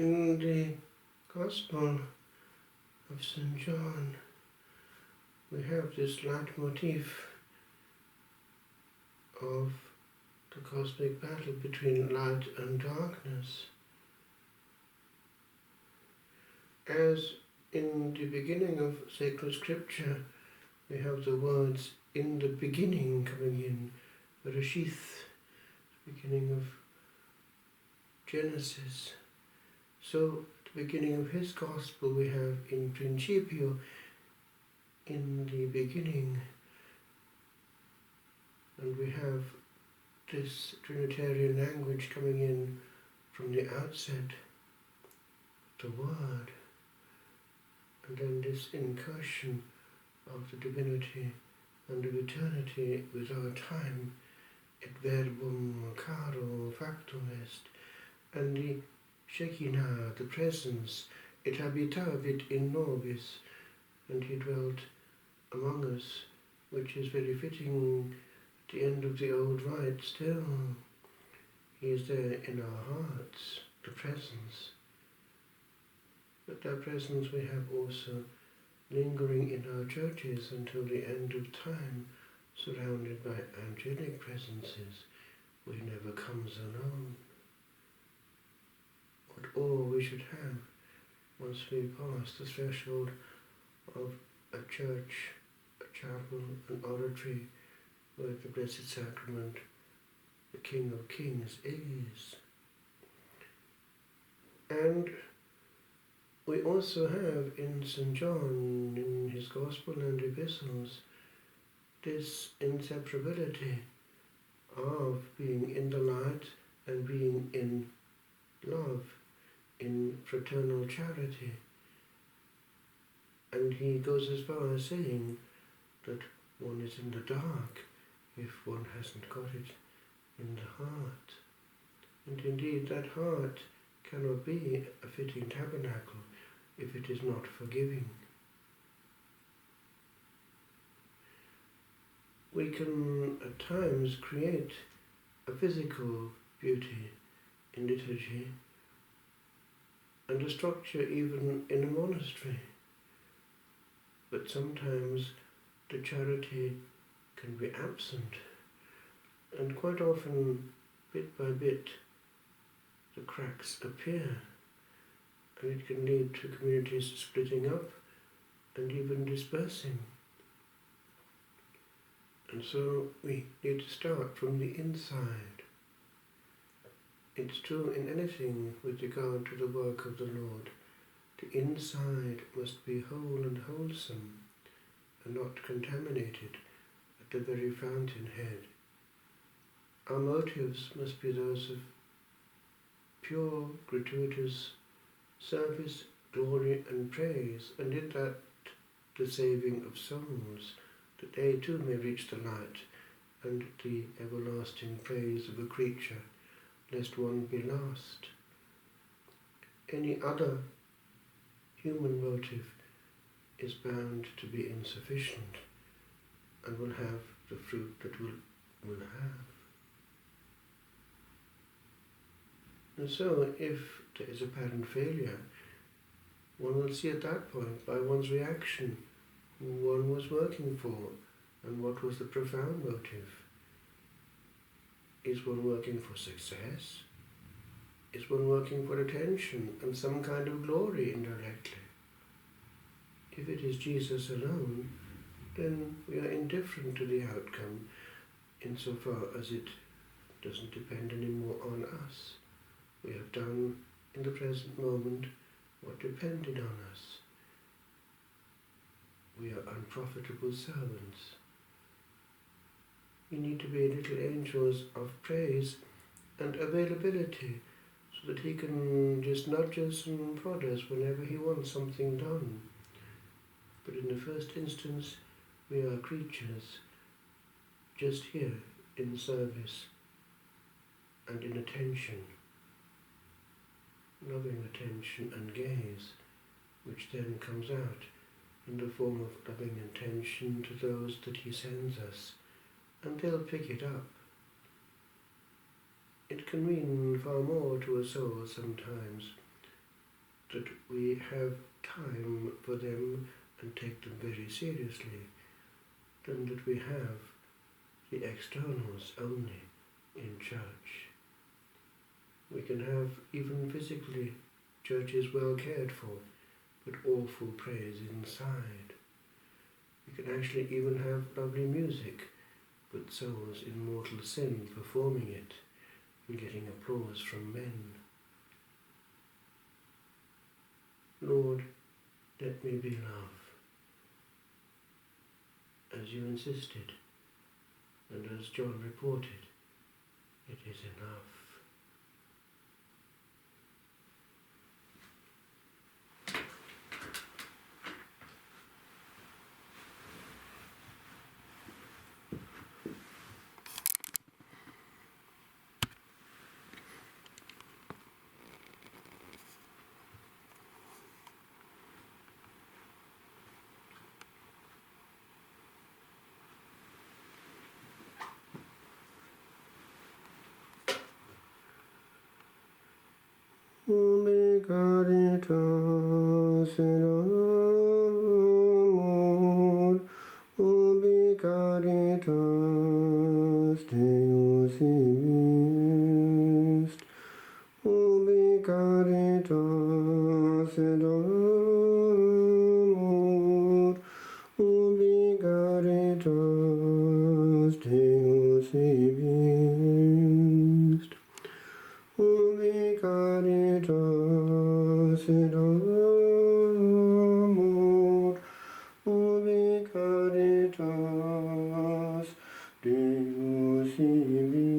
In the Gospel of St. John, we have this leitmotif of the cosmic battle between light and darkness. As in the beginning of sacred scripture, we have the words "in the beginning" coming in, Bereshith, beginning of Genesis. So, at the beginning of his Gospel, we have "in principio," in the beginning, and we have this Trinitarian language coming in from the outset, the Word, and then this incursion of the divinity and of eternity without time, et verbum caro factum est, and the Shekinah, the presence, et habitavit in nobis, and he dwelt among us, which is very fitting at the end of the old rite still. He is there in our hearts, the presence. But that presence we have also lingering in our churches until the end of time, surrounded by angelic presences, where he never comes alone. What all we should have once we pass the threshold of a church, a chapel, an oratory, where the Blessed Sacrament, the King of Kings, is. And we also have in St. John, in his Gospel and Epistles, this inseparability of being in the light and being in love, in fraternal charity. And he goes as far as saying that one is in the dark if one hasn't got it in the heart. And indeed that heart cannot be a fitting tabernacle if it is not forgiving. We can at times create a physical beauty in liturgy and a structure even in a monastery. But sometimes the charity can be absent, and quite often, bit by bit, the cracks appear, and it can lead to communities splitting up and even dispersing. And so we need to start from the inside. It's true in anything with regard to the work of the Lord. The inside must be whole and wholesome and not contaminated at the very fountainhead. Our motives must be those of pure, gratuitous service, glory and praise, and in that the saving of souls, that they too may reach the light and the everlasting praise of a creature, lest one be lost. Any other human motive is bound to be insufficient and will have the fruit that will have. And so, if there is apparent failure, one will see at that point by one's reaction who one was working for and what was the profound motive. Is one working for success? Is one working for attention and some kind of glory indirectly? If it is Jesus alone, then we are indifferent to the outcome insofar as it doesn't depend anymore on us. We have done in the present moment what depended on us. We are unprofitable servants. We need to be little angels of praise and availability so that he can just nudge us and prod us whenever he wants something done. But in the first instance, we are creatures just here in service and in attention, loving attention and gaze, which then comes out in the form of loving attention to those that he sends us, and they'll pick it up. It can mean far more to a soul sometimes that we have time for them and take them very seriously, than that we have the externals only in church. We can have, even physically, churches well cared for, but awful praise inside. We can actually even have lovely music, but souls in mortal sin performing it and getting applause from men. Lord, let me be love, as you insisted, and as John reported, it is enough. Ubi caritas in amor, ubi caritas Deus est, ubi caritas in amor, ubi caritas Deus est. Ubi caritas in amor, ubi caritas Deus ibi